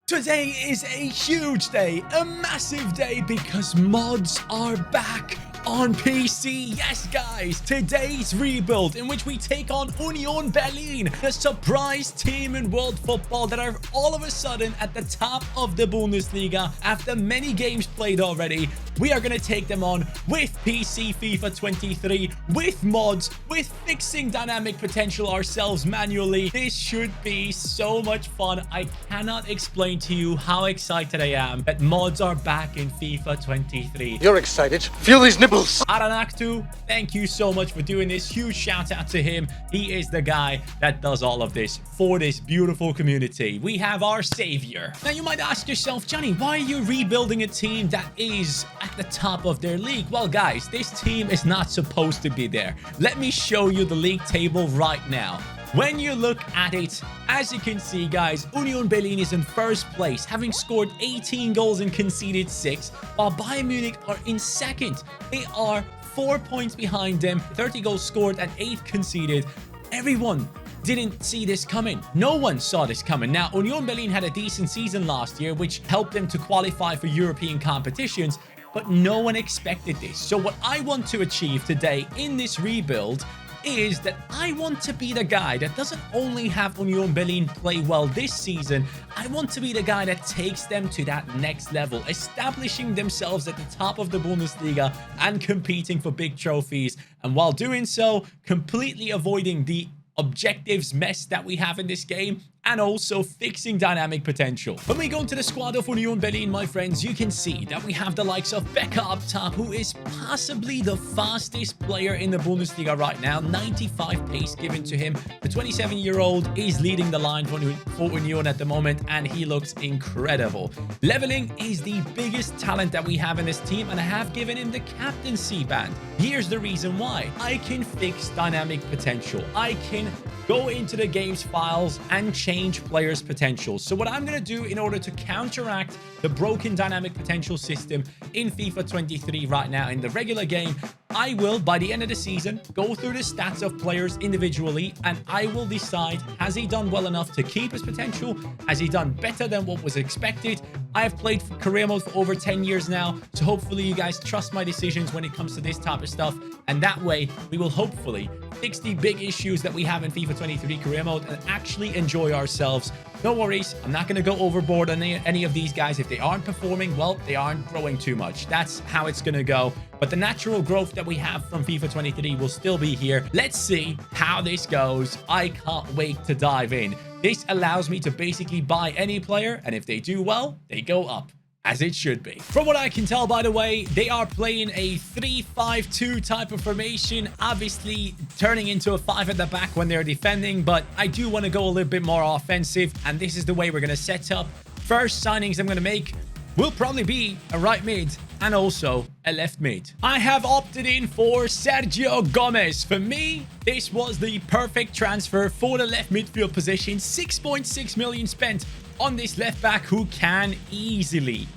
Today is a huge day, a massive day, because mods are back on PC. Yes, guys, today's rebuild in which we take on Union Berlin, the surprise team in world football that are all of a sudden at the top of the Bundesliga after many games played already. We are going to take them on with PC FIFA 23, with mods, with fixing dynamic potential ourselves manually. This should be so much fun. I cannot explain to you how excited I am that mods are back in FIFA 23. You're excited. Feel these nipples. Aranaktu, thank you so much for doing this. Huge shout out to him. He is the guy that does all of this for this beautiful community. We have our savior. Now you might ask yourself, Johnny, why are you rebuilding a team that is at the top of their league? Well, guys, this team is not supposed to be there. Let me show you the league table right now. When you look at it, as you can see, guys, Union Berlin is in first place, having scored 18 goals and conceded 6, while Bayern Munich are in second. They are 4 points behind them, 30 goals scored and 8 conceded. Everyone didn't see this coming. No one saw this coming. Now, Union Berlin had a decent season last year, which helped them to qualify for European competitions, but no one expected this. So what I want to achieve today in this rebuild is that I want to be the guy that doesn't only have Union Berlin play well this season. I want to be the guy that takes them to that next level, establishing themselves at the top of the Bundesliga and competing for big trophies. And while doing so, completely avoiding the objectives mess that we have in this game, and also fixing dynamic potential. When we go into the squad of Union Berlin, my friends, you can see that we have the likes of Becker up top, who is possibly the fastest player in the Bundesliga right now. 95 pace given to him. The 27-year-old is leading the line for Union at the moment, and he looks incredible. Leveling is the biggest talent that we have in this team, and I have given him the captaincy band. Here's the reason why. I can fix dynamic potential. I can go into the game's files and change players' potential. So what I'm going to do in order to counteract the broken dynamic potential system in FIFA 23 right now in the regular game, I will, by the end of the season, go through the stats of players individually, and I will decide, has he done well enough to keep his potential? Has he done better than what was expected? I have played career mode for over 10 years now, so hopefully you guys trust my decisions when it comes to this type of stuff, and that way we will hopefully fix the big issues that we have in FIFA 23 career mode and actually enjoy ourselves. No worries, I'm not going to go overboard on any of these guys. If they aren't performing, well, they aren't growing too much. That's how it's going to go. But the natural growth that we have from FIFA 23 will still be here. Let's see how this goes. I can't wait to dive in. This allows me to basically buy any player, and if they do well, they go up, as it should be. From what I can tell, by the way, they are playing a 3-5-2 type of formation, obviously turning into a 5 at the back when they're defending, but I do want to go a little bit more offensive, and this is the way we're going to set up. First signings I'm going to make will probably be a right mid and also a left mid. I have opted in for Sergio Gomez. For me, this was the perfect transfer for the left midfield position. 6.6 million spent on this left back who can easily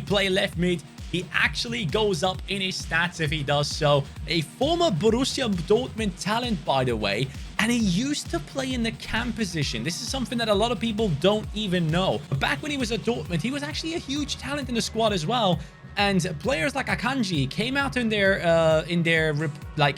play left mid. He actually goes up in his stats if he does so. A former Borussia Dortmund talent, by the way, and he used to play in the cam position. This is something that a lot of people don't even know. But back when he was at Dortmund, he was actually a huge talent in the squad as well. And players like Akanji came out in their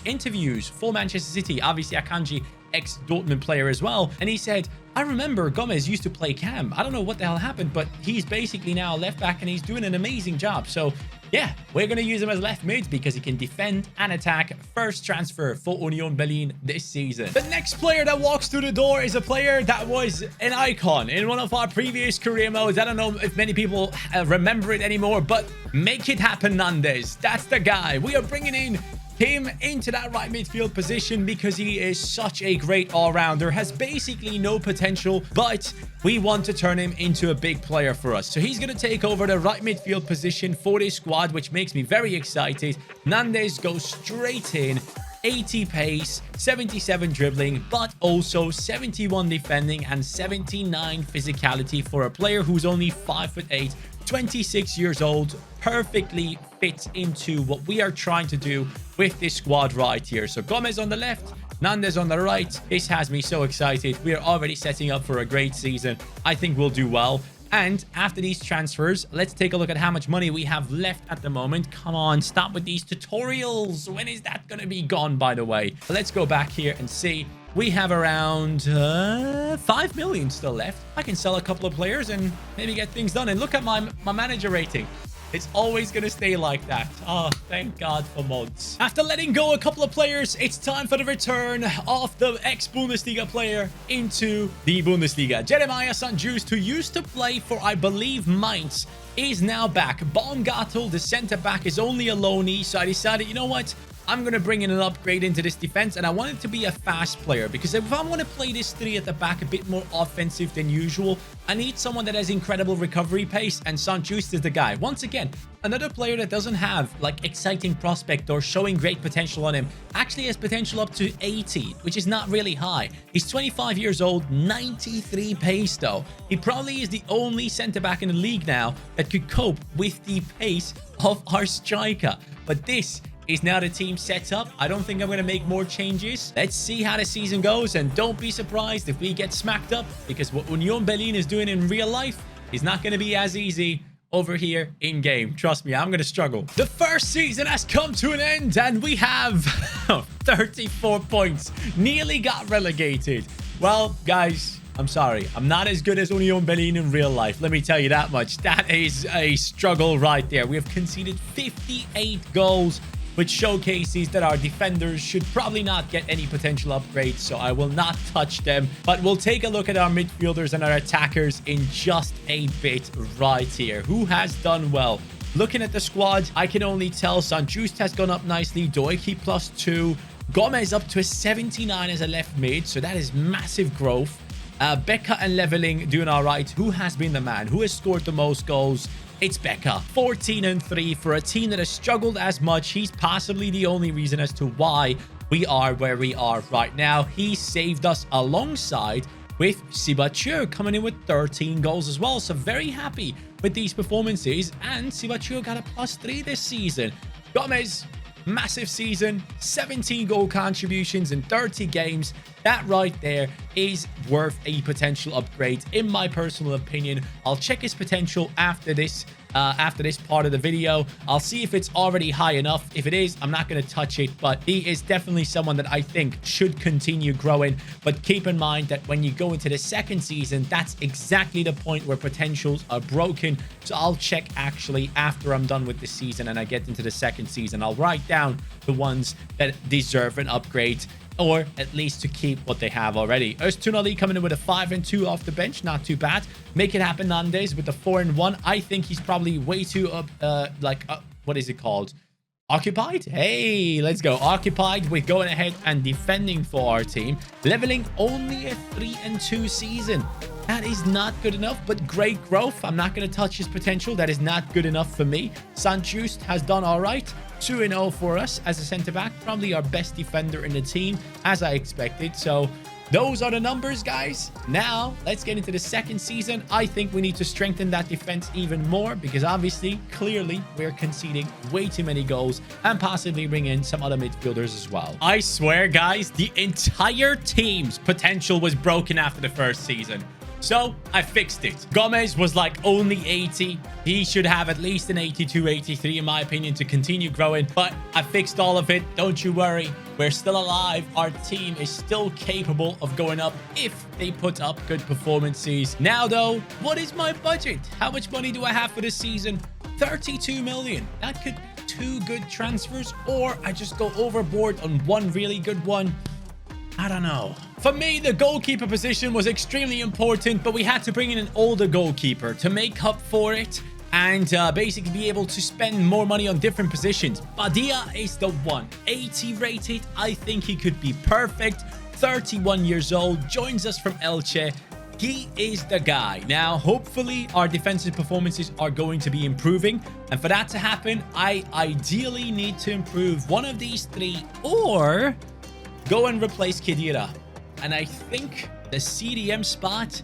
interviews for Manchester City. Obviously, Akanji, ex-Dortmund player as well. And he said, I remember Gomez used to play cam. I don't know what the hell happened, but he's basically now left back and he's doing an amazing job. So yeah, we're going to use him as left mid because he can defend and attack. First transfer for Union Berlin this season. The next player that walks through the door is a player that was an icon in one of our previous career modes. I don't know if many people remember it anymore, but make it happen, Nandes. That's the guy. We are bringing in him into that right midfield position because he is such a great all-rounder, has basically no potential, but we want to turn him into a big player for us. So he's going to take over the right midfield position for this squad, which makes me very excited. Nandes goes straight in. 80 pace, 77 dribbling, but also 71 defending and 79 physicality for a player who's only 5'8", 26 years old. Perfectly fits into what we are trying to do with this squad right here. So Gomez on the left, Nandes on the right. This has me so excited. We are already setting up for a great season. I think we'll do well. And after these transfers, let's take a look at how much money we have left at the moment. Come on, stop with these tutorials. When is that going to be gone, by the way? Let's go back here and see. We have around 5 million still left. I can sell a couple of players and maybe get things done. And look at my manager rating. It's always going to stay like that. Oh, thank God for mods. After letting go a couple of players, it's time for the return of the ex-Bundesliga player into the Bundesliga. Jeremiah St-Just, who used to play for, I believe, Mainz, is now back. Baumgartel, the centre-back, is only a loanee, so I decided, you know what? I'm going to bring in an upgrade into this defense, and I want it to be a fast player, because if I want to play this three at the back a bit more offensive than usual, I need someone that has incredible recovery pace, and St-Just is the guy. Once again, another player that doesn't have like exciting prospect or showing great potential on him. Actually has potential up to 80, which is not really high. He's 25 years old, 93 pace though. He probably is the only center-back in the league now that could cope with the pace of our striker. But this is now the team set up. I don't think I'm going to make more changes. Let's see how the season goes, and don't be surprised if we get smacked up, because what Union Berlin is doing in real life is not going to be as easy over here in game. Trust me, I'm going to struggle. The first season has come to an end, and we have 34 points. Nearly got relegated. Well, guys, I'm sorry. I'm not as good as Union Berlin in real life. Let me tell you that much. That is a struggle right there. We have conceded 58 goals, which showcases that our defenders should probably not get any potential upgrades, so I will not touch them. But we'll take a look at our midfielders and our attackers in just a bit right here. Who has done well? Looking at the squad, I can only tell St-Just has gone up nicely. Doiki +2. Gomez up to a 79 as a left mid, so that is massive growth. Becca and Leveling doing all right. Who has been the man? Who has scored the most goals? It's Becca. 14-3 for a team that has struggled as much. He's possibly the only reason as to why we are where we are right now. He saved us alongside with Sibachur coming in with 13 goals as well. So very happy with these performances. And Sibachur got a +3 this season. Gomez, massive season, 17 goal contributions in 30 games. That right there is worth a potential upgrade in my personal opinion. I'll check his potential after this part of the video. I'll see if it's already high enough. If it is, I'm not going to touch it, but he is definitely someone that I think should continue growing. But keep in mind that when you go into the second season, that's exactly the point where potentials are broken. So I'll check actually after I'm done with the season and I get into the second season. I'll write down the ones that deserve an upgrade, or at least to keep what they have already. Öztunali coming in with a 5-2 off the bench. Not too bad. Make it happen Nandes with a 4-1. I think he's probably way too what is it called? Occupied? Hey, let's go. Occupied with going ahead and defending for our team. Leveling only a 3-2 season. That is not good enough, but great growth. I'm not going to touch his potential. That is not good enough for me. St-Just has done all right. 2-0 for us as a centre-back. Probably our best defender in the team, as I expected. So those are the numbers, guys. Now, let's get into the second season. I think we need to strengthen that defense even more because obviously, clearly, we're conceding way too many goals and possibly bring in some other midfielders as well. I swear, guys, the entire team's potential was broken after the first season. So I fixed it. Gomez was like only 80. He should have at least an 82, 83 in my opinion to continue growing. But I fixed all of it. Don't you worry. We're still alive. Our team is still capable of going up if they put up good performances. Now though, what is my budget? How much money do I have for this season? 32 million. That could be 2 good transfers, or I just go overboard on one really good one. I don't know. For me, the goalkeeper position was extremely important, but we had to bring in an older goalkeeper to make up for it and basically be able to spend more money on different positions. Badia is the one. 80 rated. I think he could be perfect. 31 years old. Joins us from Elche. He is the guy. Now, hopefully, our defensive performances are going to be improving. And for that to happen, I ideally need to improve one of these 3 or go and replace Khedira. And I think the CDM spot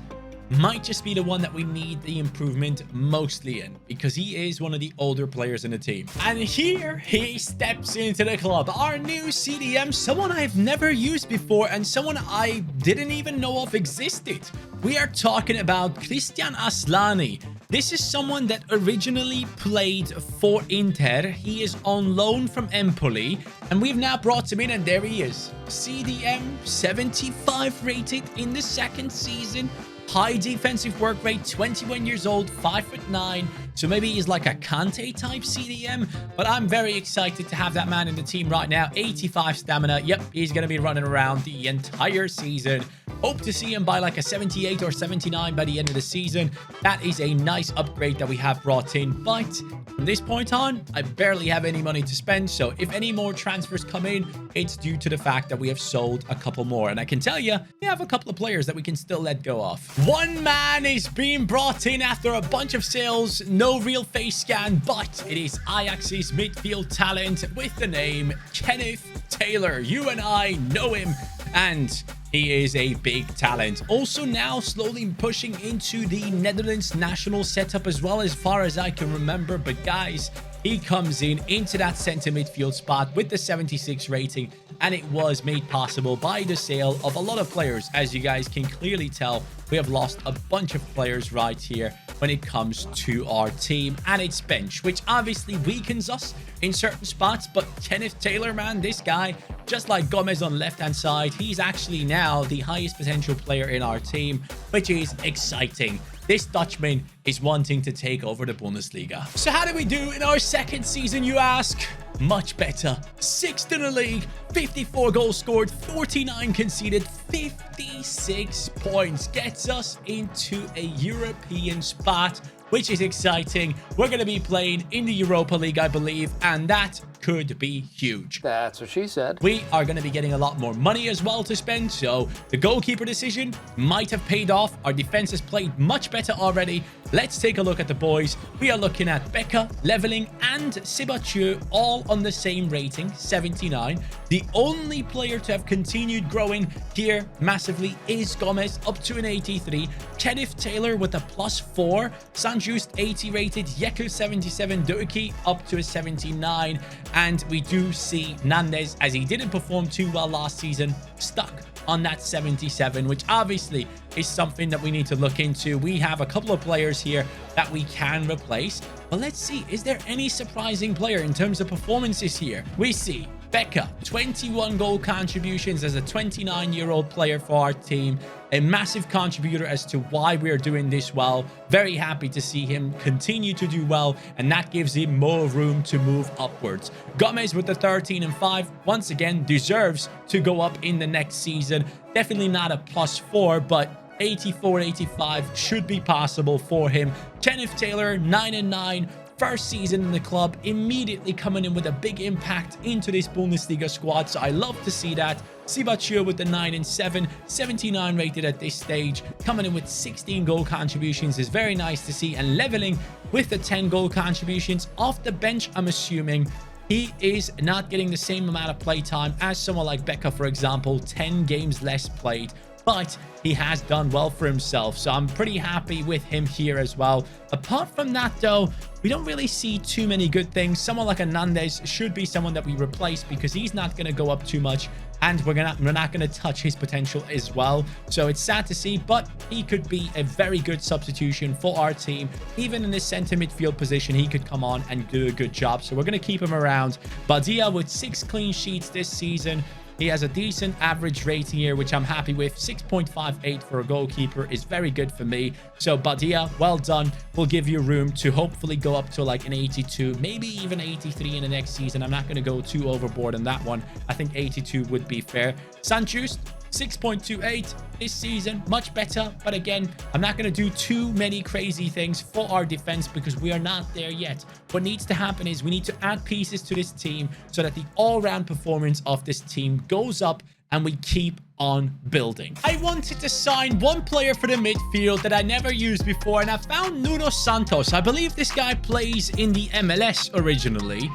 might just be the one that we need the improvement mostly in, because he is one of the older players in the team. And here he steps into the club, our new CDM, someone I've never used before and someone I didn't even know of existed. We are talking about Christian Aslani. This is someone that originally played for Inter. He is on loan from Empoli, and we've now brought him in, and there he is. CDM 75 rated in the second season. High defensive work rate, 21 years old, 5'9". So maybe he's like a Kante type CDM, but I'm very excited to have that man in the team right now. 85 stamina. Yep, he's going to be running around the entire season. Hope to see him by like a 78 or 79 by the end of the season. That is a nice upgrade that we have brought in. But from this point on, I barely have any money to spend. So if any more transfers come in, it's due to the fact that we have sold a couple more. And I can tell you, we have a couple of players that we can still let go of. One man is being brought in after a bunch of sales. No real face scan, but it is Ajax's midfield talent with the name Kenneth Taylor. You and I know him, and he is a big talent. Also now slowly pushing into the Netherlands national setup as well, as far as I can remember. But guys, he comes into that center midfield spot with the 76 rating, and it was made possible by the sale of a lot of players. As you guys can clearly tell, we have lost a bunch of players right here when it comes to our team and its bench, which obviously weakens us in certain spots. But Kenneth Taylor, man, this guy, just like Gomez on the left-hand side, he's actually now the highest potential player in our team, which is exciting. This Dutchman is wanting to take over the Bundesliga. So how do we do in our second season, you ask? Much better. 6th in the league, 54 goals scored, 49 conceded, 56 points. Gets us into a European spot, which is exciting. We're going to be playing in the Europa League, I believe, and that could be huge. That's what she said. We are going to be getting a lot more money as well to spend, so the goalkeeper decision might have paid off. Our defense has played much better already. Let's take a look at the boys. We are looking at Becca, Leveling, and Sébastien all on the same rating, 79. The only player to have continued growing here massively is Gomez, up to an 83. Kenneth Taylor with a +4. Sanjust 80 rated. Yekel 77. Durkee up to a 79. And we do see Nandes, as he didn't perform too well last season, stuck on that 77, which obviously is something that we need to look into. We have a couple of players here that we can replace, but let's see, is there any surprising player in terms of performances here? We see Becca, 21 goal contributions as a 29-year-old player for our team. A massive contributor as to why we're doing this well. Very happy to see him continue to do well, and that gives him more room to move upwards. Gomez with the 13 and 5, once again, deserves to go up in the next season. Definitely not a +4, but 84, 85 should be possible for him. Kenneth Taylor, 9 and 9. First season in the club, immediately coming in with a big impact into this Bundesliga squad. So I love to see that. Sébastien with the 9 and 7, 79 rated at this stage, coming in with 16 goal contributions is very nice to see. And Leveling with the 10 goal contributions off the bench, I'm assuming. He is not getting the same amount of play time as someone like Becca, for example, 10 games less played. But he has done well for himself, so I'm pretty happy with him here as well. Apart from that, though, we don't really see too many good things. Someone like Hernandez should be someone that we replace, because he's not going to go up too much, and we're not going to touch his potential as well. So it's sad to see, but he could be a very good substitution for our team. Even in this center midfield position, he could come on and do a good job. So we're going to keep him around. Badia with 6 clean sheets this season. He has a decent average rating here, which I'm happy with. 6.58 for a goalkeeper is very good for me. So Badia, well done. We'll give you room to hopefully go up to like an 82, maybe even 83 in the next season. I'm not going to go too overboard on that one. I think 82 would be fair. Sanjust, 6.28 this season, much better. But again, I'm not going to do too many crazy things for our defense because we are not there yet. What needs to happen is we need to add pieces to this team so that the all-round performance of this team goes up and we keep on building. I wanted to sign one player for the midfield that I never used before, and I found Nuno Santos. I believe this guy plays in the MLS originally,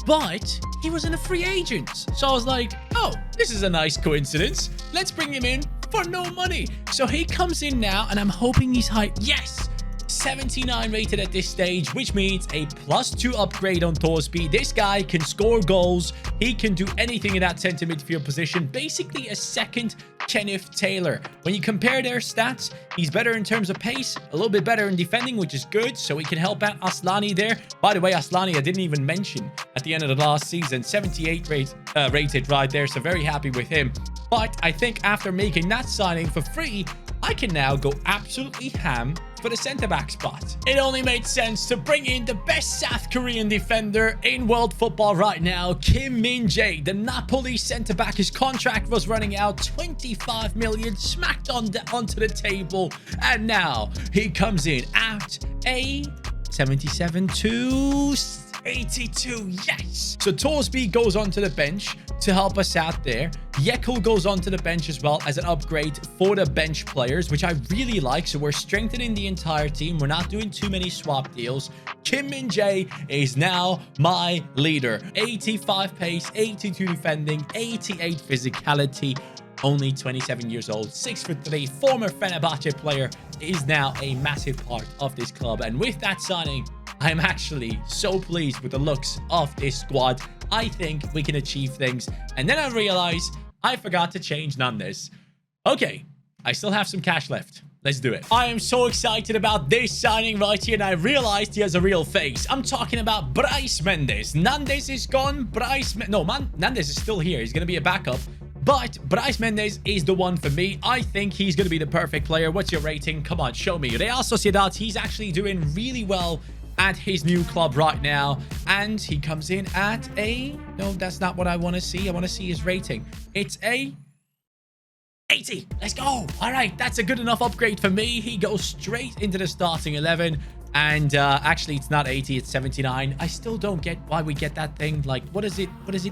but he was in a free agent. So I was like, oh, this is a nice coincidence. Let's bring him in for no money. So he comes in now, and I'm hoping he's high. Yes! 79 rated at this stage, which means a +2 upgrade on Torsby. This guy can score goals. He can do anything in that center midfield position. Basically a second Kenneth Taylor. When you compare their stats, he's better in terms of pace, a little bit better in defending, which is good. So he can help out Aslani there. By the way, Aslani, I didn't even mention at the end of the last season, 78 rated right there. So very happy with him. But I think after making that signing for free, I can now go absolutely ham for the centre-back spot. It only made sense to bring in the best South Korean defender in world football right now, Kim Min-jae, the Napoli centre-back. His contract was running out, 25 million smacked onto the table, and now he comes in at a 77 to 82. Yes! So Torsby goes onto the bench to help us out there. Yekel goes onto the bench as well as an upgrade for the bench players, which I really like. So we're strengthening the entire team. We're not doing too many swap deals. Kim Min-jae is now my leader. 85 pace, 82 defending, 88 physicality. Only 27 years old, 6'3", former Fenerbahce player, is now a massive part of this club. And with that signing, I'm actually so pleased with the looks of this squad. I think we can achieve things. And then I realized I forgot to change Nandes. Okay, I still have some cash left. Let's do it. I am so excited about this signing right here, and I realized he has a real face. I'm talking about Brais Mendes. Nandes is gone. Nandes is still here. He's going to be a backup. But Brais Mendes is the one for me. I think he's going to be the perfect player. What's your rating? Come on, show me. Real Sociedad, he's actually doing really well at his new club right now, and he comes in at a... No, that's not what I want to see. I want to see his rating. It's a 80. Let's go. All right, that's a good enough upgrade for me. He goes straight into the starting 11, and actually it's not 80, it's 79. I still don't get why we get that thing. Like, what does it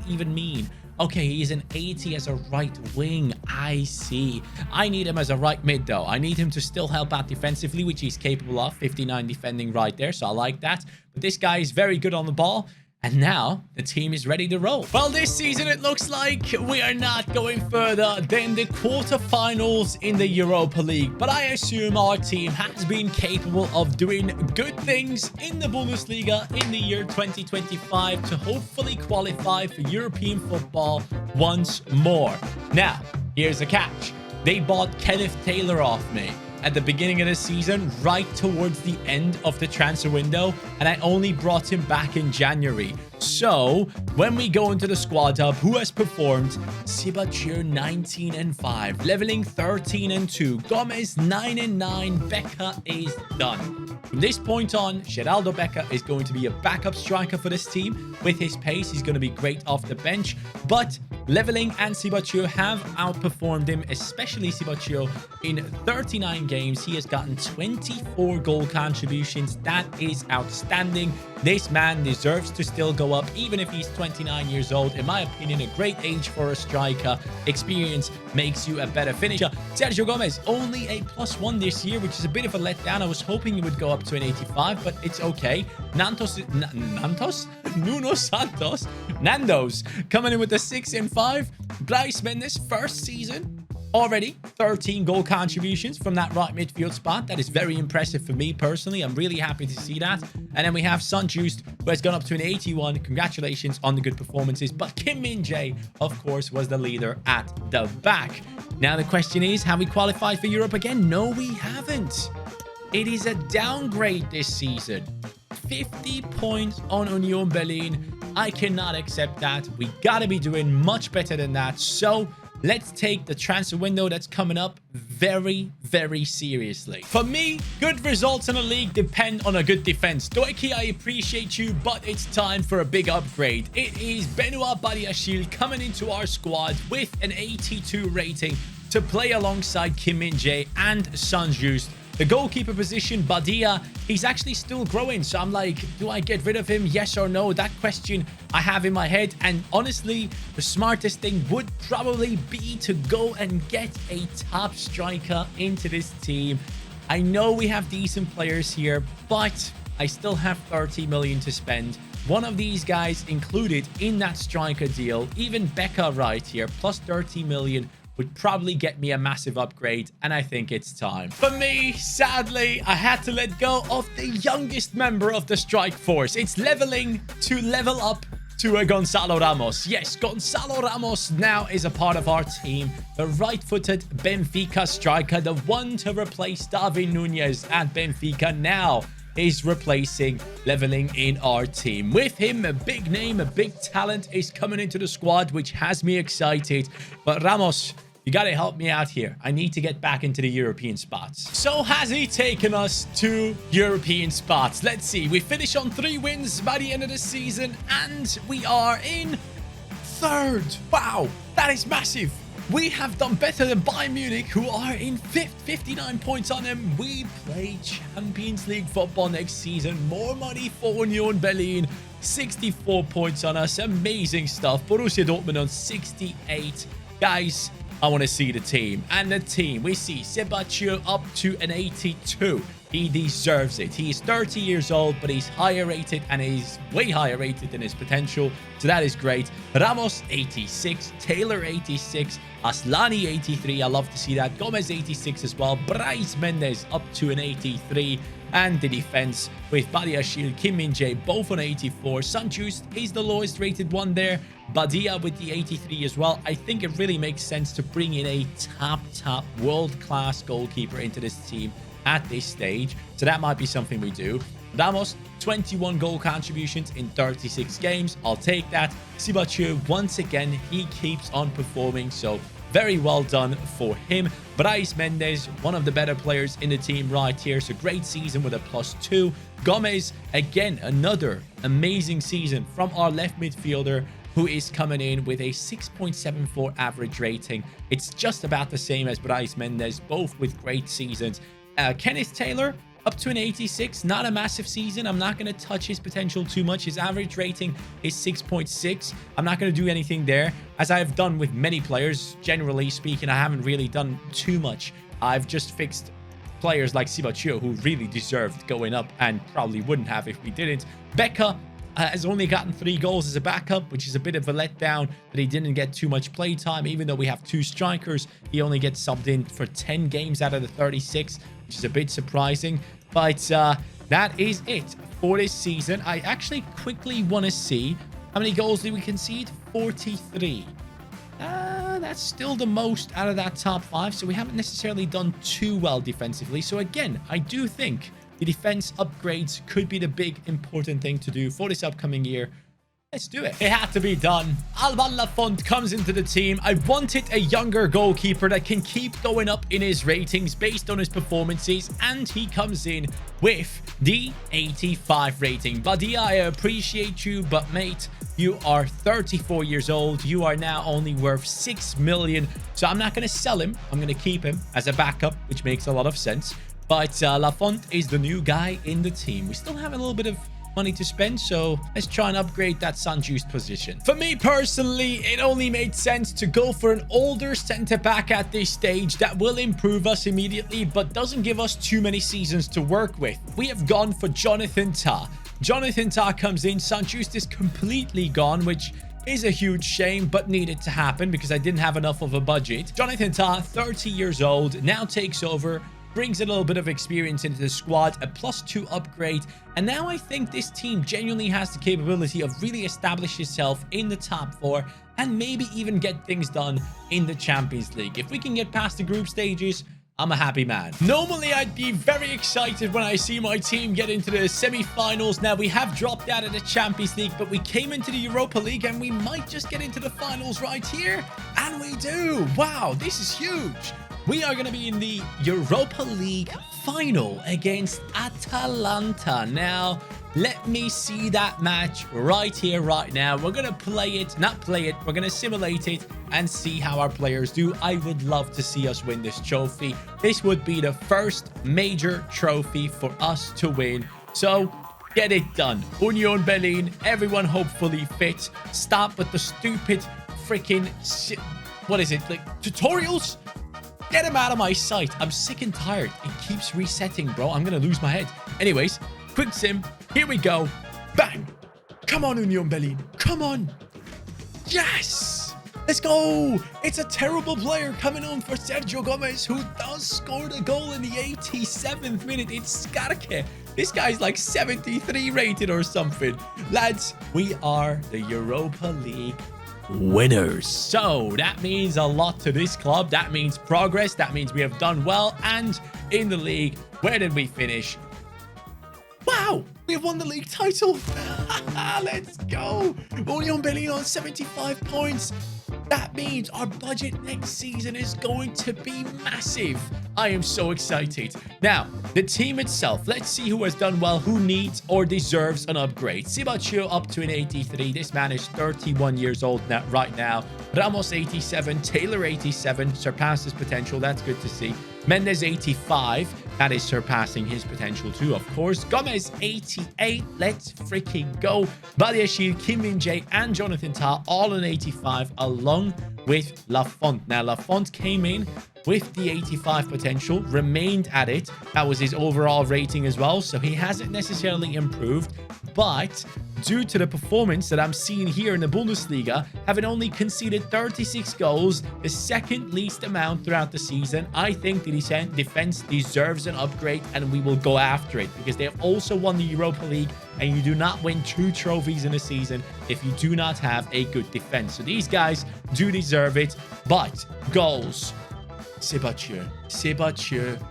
even mean? Okay, he's an 80 as a right wing. I see. I need him as a right mid, though. I need him to still help out defensively, which he's capable of. 59 defending right there, so I like that. But this guy is very good on the ball. And now the team is ready to roll. Well, this season it looks like we are not going further than the quarterfinals in the Europa League. But I assume our team has been capable of doing good things in the Bundesliga in the year 2025 to hopefully qualify for European football once more. Now, here's the catch. They bought Kenneth Taylor off me at the beginning of the season, right towards the end of the transfer window, and I only brought him back in January. So when we go into the squad hub, who has performed? Sibachir 19-5, leveling 13-2, Gomez 9-9, Becker is done. From this point on, Geraldo Becker is going to be a backup striker for this team. With his pace, he's going to be great off the bench, but Leveling and Sibachir have outperformed him, especially Sibachir. In 39 games, he has gotten 24 goal contributions. That is outstanding. This man deserves to still go up, even if he's 29 years old. In my opinion, a great age for a striker. Experience makes you a better finisher. Sergio Gomez, only a +1 this year, which is a bit of a letdown. I was hoping he would go up to an 85, but it's okay. Nando's coming in with a 6-5. Brais Mendes, first season, already 13 goal contributions from that right midfield spot. That is very impressive for me personally. I'm really happy to see that. And then we have Sunjuiced, who has gone up to an 81. Congratulations on the good performances. But Kim Min-jae, of course, was the leader at the back. Now the question is, have we qualified for Europe again? No, we haven't. It is a downgrade this season. 50 points on Union Berlin. I cannot accept that. We gotta be doing much better than that. So let's take the transfer window that's coming up very, very seriously. For me, good results in the league depend on a good defense. Doiki, I appreciate you, but it's time for a big upgrade. It is Benoit Badiashile coming into our squad with an 82 rating to play alongside Kim Min-jae and Sunjuiced. The goalkeeper position, Badia, he's actually still growing. So I'm like, do I get rid of him? Yes or no? That question I have in my head. And honestly, the smartest thing would probably be to go and get a top striker into this team. I know we have decent players here, but I still have 30 million to spend. One of these guys included in that striker deal, even Becca right here, plus 30 million would probably get me a massive upgrade, and I think it's time. For me, sadly, I had to let go of the youngest member of the strike force. It's leveling to level up to a Gonzalo Ramos. Yes, Gonzalo Ramos now is a part of our team. The right-footed Benfica striker, the one to replace David Nunez at Benfica, now is replacing, leveling in our team. With him, a big name, a big talent is coming into the squad, which has me excited. But Ramos, you gotta help me out here. I need to get back into the European spots. So has he taken us to European spots? Let's see. We finish on 3 wins by the end of the season, and we are in 3rd. Wow, that is massive. We have done better than Bayern Munich, who are in 5th, 59 points on them. We play Champions League football next season. More money for Union Berlin. 64 points on us. Amazing stuff. Borussia Dortmund on 68. Guys, I want to see the team. And the team, we see Sebastio up to an 82. He deserves it. He is 30 years old, but he's higher rated, and he's way higher rated than his potential. So that is great. Ramos, 86. Taylor, 86. Aslani, 83. I love to see that. Gomez, 86 as well. Brais Mendes up to an 83. And the defense with Badiashile, Kim Min-jae, both on 84. Sanchust is the lowest rated one there. Badia with the 83 as well. I think it really makes sense to bring in a top world-class goalkeeper into this team at this stage. So that might be something we do. Ramos, 21 goal contributions in 36 games. I'll take that. Sibachu, once again, he keeps on performing. So very well done for him. Brais Mendes, one of the better players in the team right here. So great season with a +2. Gomez, again, another amazing season from our left midfielder, who is coming in with a 6.74 average rating. It's just about the same as Brais Mendes, both with great seasons. Kenneth Taylor, up to an 86. Not a massive season. I'm not going to touch his potential too much. His average rating is 6.6. I'm not going to do anything there. As I've done with many players, generally speaking, I haven't really done too much. I've just fixed players like Sibachu, who really deserved going up and probably wouldn't have if we didn't. Becca has only gotten 3 goals as a backup, which is a bit of a letdown that he didn't get too much play time. Even though we have 2 strikers, he only gets subbed in for 10 games out of the 36, which is a bit surprising. But that is it for this season. I actually quickly want to see how many goals did we concede? 43. That's still the most out of that top 5, so we haven't necessarily done too well defensively. So again, I do think the defense upgrades could be the big important thing to do for this upcoming year. Let's do it. It had to be done. Alban Lafont comes into the team. I wanted a younger goalkeeper that can keep going up in his ratings based on his performances, and he comes in with the 85 rating. Badia, I appreciate you, but mate, you are 34 years old. You are now only worth 6 million. So I'm not going to sell him. I'm going to keep him as a backup, which makes a lot of sense. But Lafont is the new guy in the team. We still have a little bit of money to spend, so let's try and upgrade that Sanchust position. For me personally, it only made sense to go for an older center-back at this stage that will improve us immediately, but doesn't give us too many seasons to work with. We have gone for Jonathan Tah. Jonathan Tah comes in. Sanchust is completely gone, which is a huge shame, but needed to happen because I didn't have enough of a budget. Jonathan Tah, 30 years old, now takes over, brings a little bit of experience into the squad, a +2 upgrade, and now I think this team genuinely has the capability of really establish itself in the top 4 and maybe even get things done in the Champions League. If we can get past the group stages, I'm a happy man. Normally, I'd be very excited when I see my team get into the semi-finals. Now, we have dropped out of the Champions League, but we came into the Europa League, and we might just get into the finals right here. And we do. Wow, this is huge. We are going to be in the Europa League final against Atalanta. Now, let me see that match right here, right now. We're going to play it, not play it. We're going to simulate it and see how our players do. I would love to see us win this trophy. This would be the first major trophy for us to win. So, get it done. Union Berlin, everyone hopefully fit. Stop with the stupid freaking, what is it, like tutorials? Get him out of my sight. I'm sick and tired. It keeps resetting, bro. I'm going to lose my head. Anyways, quick sim. Here we go. Bang. Come on, Union Berlin. Come on. Yes. Let's go. It's a terrible player coming on for Sergio Gomez, who does score the goal in the 87th minute. It's Skarke. This guy's like 73 rated or something. Lads, we are the Europa League winners. So that means a lot to this club. That means progress. That means we have done well. And in the league, where did we finish? Wow, we have won the league title. Let's go. Union Berlin on 75 points. That means our budget next season is going to be massive. I am so excited. Now, the team itself. Let's see who has done well, who needs or deserves an upgrade. Sibachio up to an 83. This man is 31 years old now, right now. Ramos 87. Taylor 87. Surpasses potential. That's good to see. Mendes 85. That is surpassing his potential too, of course. Gomez 88. Let's freaking go. Badiashile, Kim Min-jae, and Jonathan Tah all an 85 along with Lafont. Now, Lafont came in with the 85 potential, remained at it. That was his overall rating as well. So he hasn't necessarily improved, but due to the performance that I'm seeing here in the Bundesliga, having only conceded 36 goals, the second least amount throughout the season, I think the defense deserves an upgrade, and we will go after it because they have also won the Europa League, and you do not win 2 trophies in a season if you do not have a good defense. So these guys do deserve it, but goals. Sibachio,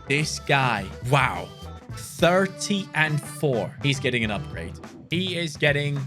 this guy, wow, 30-4. He's getting an upgrade. He is getting,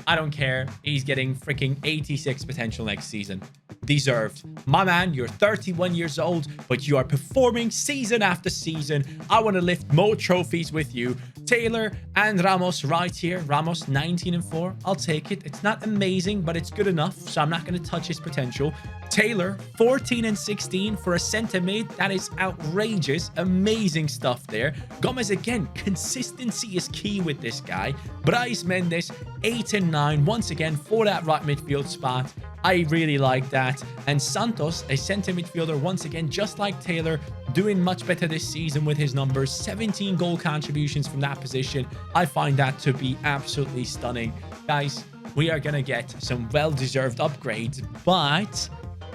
I don't care, he's getting freaking 86 potential next season. Deserved. My man, you're 31 years old, but you are performing season after season. I want to lift more trophies with you. Taylor and Ramos right here. Ramos 19-4. I'll take it. It's not amazing, but it's good enough, so I'm not going to touch his potential. Taylor 14-16 for a center mid. That is outrageous. Amazing stuff there. Gomez again. Consistency is key with this guy. Brais Mendes 8-9 once again for that right midfield spot. I really like that. And Santos, a center midfielder, once again, just like Taylor, doing much better this season with his numbers. 17 goal contributions from that position. I find that to be absolutely stunning. Guys, we are going to get some well-deserved upgrades. But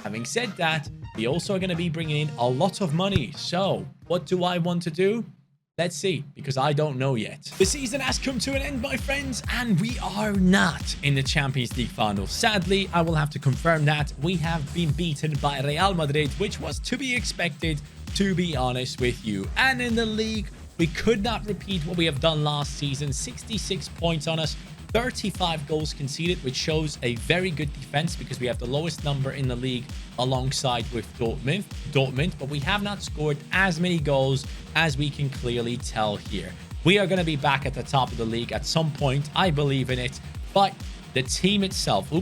having said that, we also are going to be bringing in a lot of money. So what do I want to do? Let's see, because I don't know yet. The season has come to an end, my friends, and we are not in the Champions League final. Sadly, I will have to confirm that. We have been beaten by Real Madrid, which was to be expected, to be honest with you. And in the league, we could not repeat what we have done last season. 66 points on us. 35 goals conceded, which shows a very good defense because we have the lowest number in the league alongside with Dortmund, but we have not scored as many goals as we can clearly tell here. We are going to be back at the top of the league at some point. I believe in it, but the team itself,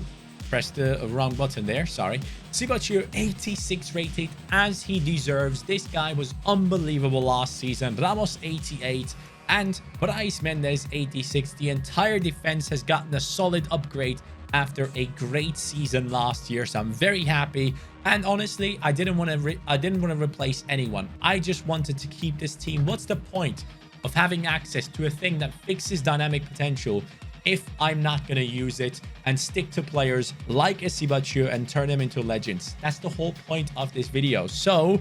pressed the wrong button there, sorry. Sibachio 86 rated as he deserves. This guy was unbelievable last season. Ramos 88. And Brais Mendes 86. The entire defense has gotten a solid upgrade after a great season last year, so I'm very happy. And honestly, I didn't want to replace anyone. I just wanted to keep this team. What's the point of having access to a thing that fixes dynamic potential if I'm not going to use it and stick to players like Sibachio and turn them into legends? That's the whole point of this video. So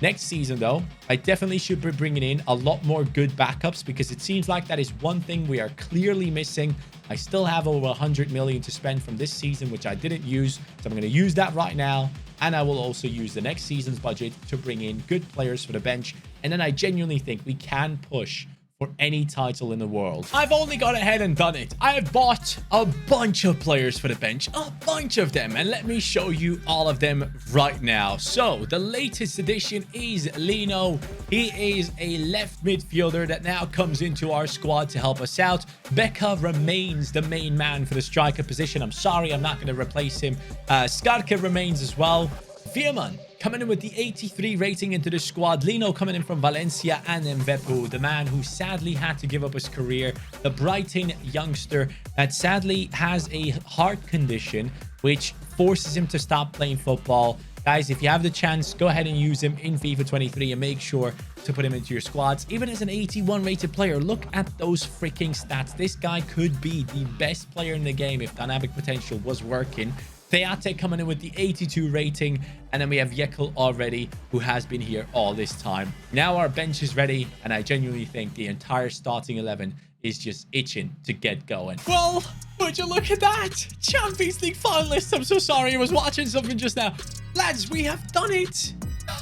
next season, though, I definitely should be bringing in a lot more good backups because it seems like that is one thing we are clearly missing. I still have over 100 million to spend from this season, which I didn't use. So I'm going to use that right now. And I will also use the next season's budget to bring in good players for the bench. And then I genuinely think we can push for any title in the world. I've only gone ahead and done it. I have bought a bunch of players for the bench, a bunch of them, and let me show you all of them right now. So the latest addition is Lino. He is a left midfielder that now comes into our squad to help us out. Becca remains the main man for the striker position. I'm sorry, I'm not going to replace him. Skarke remains as well. Veerman coming in with the 83 rating into the squad. Lino coming in from Valencia, and then Mvepu, the man who sadly had to give up his career. The Brighton youngster that sadly has a heart condition, which forces him to stop playing football. Guys, if you have the chance, go ahead and use him in FIFA 23 and make sure to put him into your squads. Even as an 81 rated player, look at those freaking stats. This guy could be the best player in the game if dynamic potential was working. Theate coming in with the 82 rating. And then we have Jekyll already, who has been here all this time. Now our bench is ready. And I genuinely think the entire starting 11 is just itching to get going. Well, would you look at that? Champions League finalists. I'm so sorry. I was watching something just now. Lads, we have done it.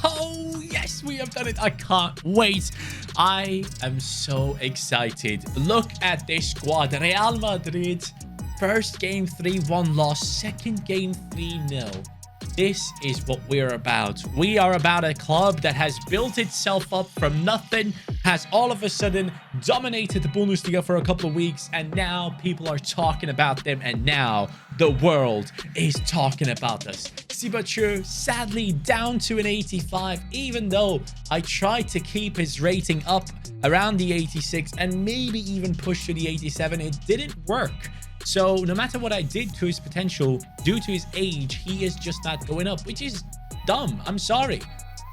Oh, yes, we have done it. I can't wait. I am so excited. Look at this squad. Real Madrid. First game 3-1 loss. Second game 3-0. This is what we're about. We are about a club that has built itself up from nothing, has all of a sudden dominated the Bundesliga for a couple of weeks, and now people are talking about them, and now the world is talking about us. Sibachu, sadly, down to an 85, even though I tried to keep his rating up around the 86 and maybe even push to the 87. It didn't work. So no matter what I did to his potential, due to his age, he is just not going up, which is dumb. I'm sorry.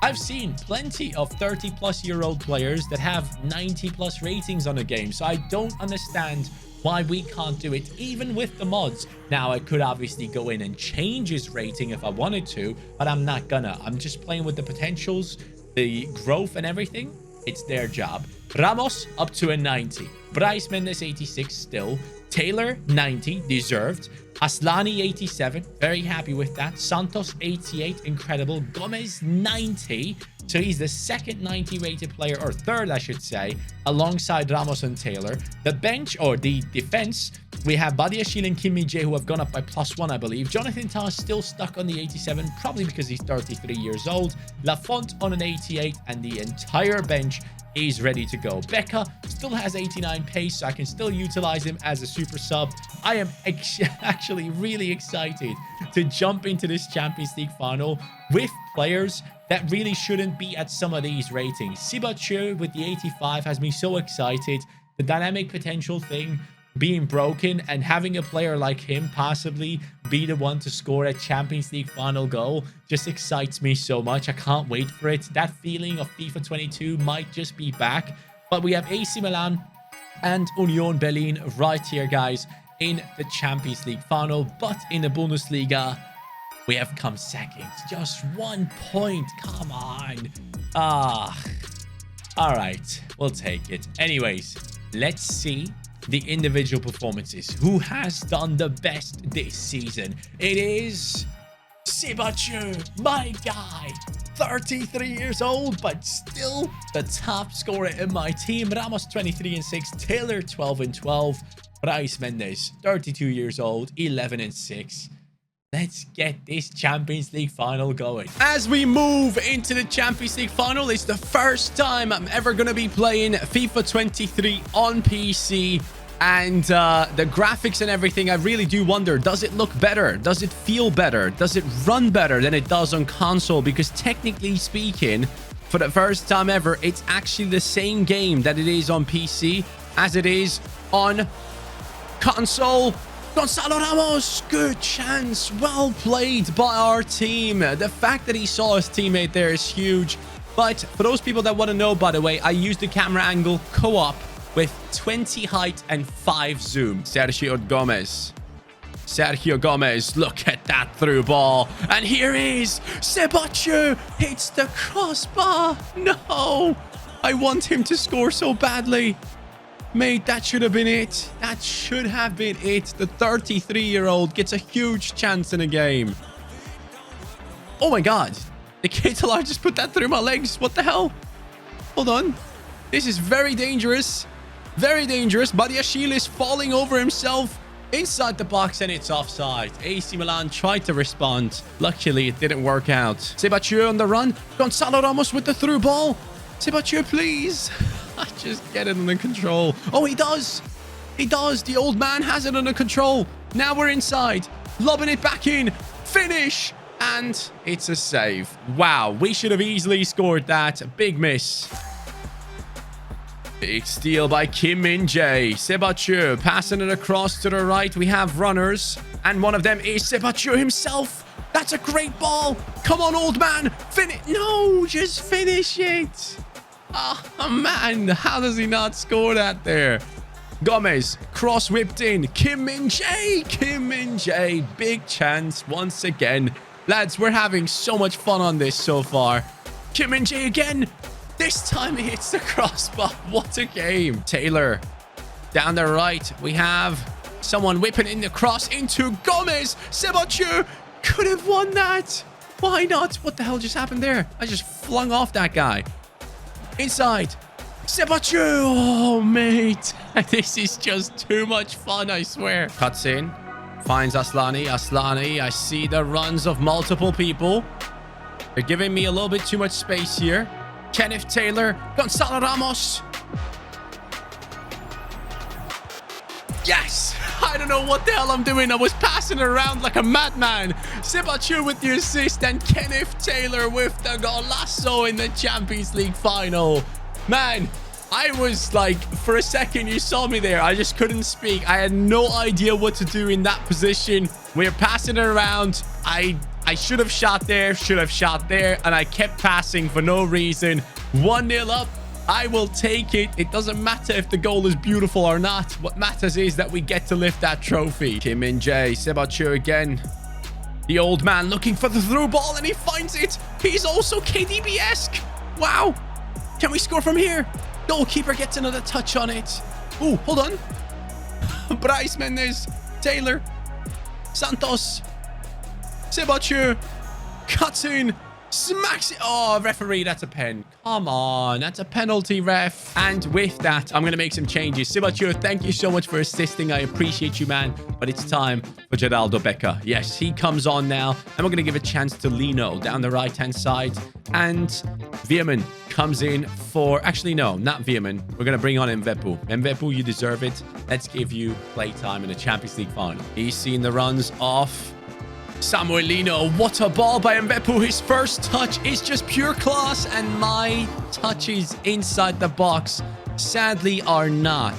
I've seen plenty of 30-plus-year-old players that have 90-plus ratings on a game. So I don't understand why we can't do it, even with the mods. Now, I could obviously go in and change his rating if I wanted to, but I'm not gonna. I'm just playing with the potentials, the growth and everything. It's their job. Ramos up to a 90. Bryce Mendes 86 still. Taylor 90, deserved. Aslani 87, very happy with that. Santos 88, incredible. Gomez 90, so he's the second 90 rated player, or third I should say, alongside Ramos and Taylor. The bench, or the defense, we have Badiashile and Kim Min-jae, who have gone up by +1, I believe. Jonathan Tah still stuck on the 87, probably because he's 33 years old. Lafont on an 88, and the entire bench is ready to go. Becca still has 89 pace, so I can still utilize him as a super sub. I am actually really excited to jump into this Champions League final with players that really shouldn't be at some of these ratings. Sibachu with the 85 has me so excited. The dynamic potential thing being broken and having a player like him possibly be the one to score a Champions League final goal just excites me so much. I can't wait for it. That feeling of FIFA 22 might just be back. But we have AC Milan and Union Berlin right here, guys, in the Champions League final. But in the Bundesliga, we have come second. Just 1 point. Come on. All right. We'll take it. Anyways, let's see the individual performances. Who has done the best this season? It is Sibachu, my guy. 33 years old, but still the top scorer in my team. Ramos 23 and 6, Taylor 12 and 12, Bryce Mendes 32 years old, 11 and 6. Let's get this Champions League final going. As we move into the Champions League final, it's the first time I'm ever going to be playing FIFA 23 on PC. And the graphics and everything, I really do wonder, does it look better? Does it feel better? Does it run better than it does on console? Because technically speaking, for the first time ever, it's actually the same game that it is on PC as it is on console. Gonzalo Ramos, good chance. Well played by our team. The fact that he saw his teammate there is huge. But for those people that want to know, by the way, I used the camera angle co-op with 20 height and 5 zoom. Sergio Gomez. Sergio Gomez, look at that through ball. And here is Sibachu. Hits the crossbar. No. I want him to score so badly. Mate, that should have been it. That should have been it. The 33-year-old gets a huge chance in a game. Oh my god. The Kitalar just put that through my legs. What the hell? Hold on. This is very dangerous. Very dangerous. Badiashile is falling over himself inside the box, and it's offside. AC Milan tried to respond. Luckily, it didn't work out. Sibachu on the run. Gonzalo Ramos with the through ball. Sibachu, please. Just get it under control. Oh, he does. He does. The old man has it under control. Now we're inside. Lobbing it back in. Finish. And it's a save. Wow. We should have easily scored that. Big miss. Big steal by Kim Min-jae. Sibachu passing it across to the right. We have runners. And one of them is Sibachu himself. That's a great ball. Come on, old man. Finish. No, just finish it. Oh, man. How does he not score that there? Gomez, cross whipped in. Kim Min-jae. Kim Min-jae, big chance once again. Lads, we're having so much fun on this so far. Kim Min-jae again. This time he hits the crossbar. What a game. Taylor, down the right. We have someone whipping in the cross into Gomez. Sebachu could have won that. Why not? What the hell just happened there? I just flung off that guy. Inside. Sebachu. Oh, mate. This is just too much fun, I swear. Cuts in. Finds Aslani. Aslani. I see the runs of multiple people. They're giving me a little bit too much space here. Kenneth Taylor. Gonzalo Ramos. Yes! I don't know what the hell I'm doing. I was passing around like a madman. Sebachu with the assist and Kenneth Taylor with the golazo in the Champions League final. Man, I was like, for a second, you saw me there. I just couldn't speak. I had no idea what to do in that position. We're passing it around. I should have shot there, and I kept passing for no reason. 1-0 up. I will take it. It doesn't matter if the goal is beautiful or not. What matters is that we get to lift that trophy. Kim Min-jae, Sebachu again. The old man looking for the through ball, and he finds it. He's also KDB-esque. Wow. Can we score from here? Goalkeeper gets another touch on it. Ooh, hold on. Bryce Mendes, Taylor, Santos, Sebachu, cuts in, smacks it. Oh, referee, that's a pen. Come on, that's a penalty, ref. And with that, I'm going to make some changes. Sebachu, thank you so much for assisting. I appreciate you, man. But it's time for Geraldo Becker. Yes, he comes on now. And we're going to give a chance to Lino down the right-hand side. And Veerman comes in for... Actually, no, not Veerman. We're going to bring on Mvepu. Mvepu, you deserve it. Let's give you playtime in the Champions League final. He's seen the runs off Samuel Lino. What a ball by Mvepu. His first touch is just pure class, and my touches inside the box sadly are not.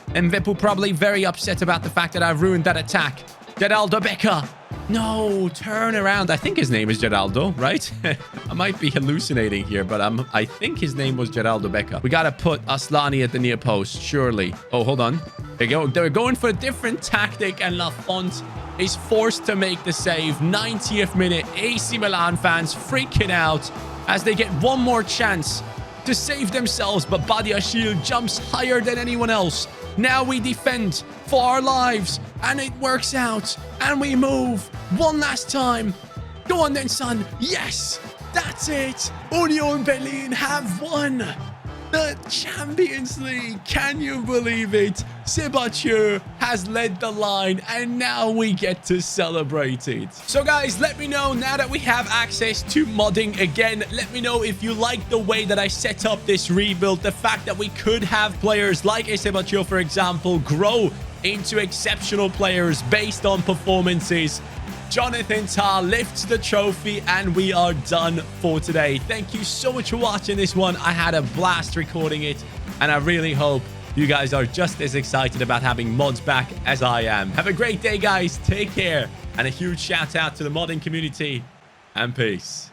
Mvepu probably very upset about the fact that I've ruined that attack. Geraldo Becker. No, turn around. I think his name is Geraldo, right? I might be hallucinating here, but I think his name was Geraldo Becker. We got to put Aslani at the near post, surely. Oh, hold on. They're going for a different tactic, and Lafont is forced to make the save. 90th minute. AC Milan fans freaking out as they get one more chance to save themselves, but Badiashile jumps higher than anyone else. Now we defend for our lives, and it works out, and we move one last time. Go on then, son. Yes, that's it. Union Berlin have won the Champions League. Can you believe it? Sebachu has led the line, and now we get to celebrate it. So guys, let me know, now that we have access to modding again, let me know if you like the way that I set up this rebuild. The fact that we could have players like Sebachu, for example, grow into exceptional players based on performances. Jonathan Tah lifts the trophy, and we are done for today. Thank you so much for watching this one. I had a blast recording it, and I really hope you guys are just as excited about having mods back as I am. Have a great day, guys. Take care, and a huge shout out to the modding community, and peace.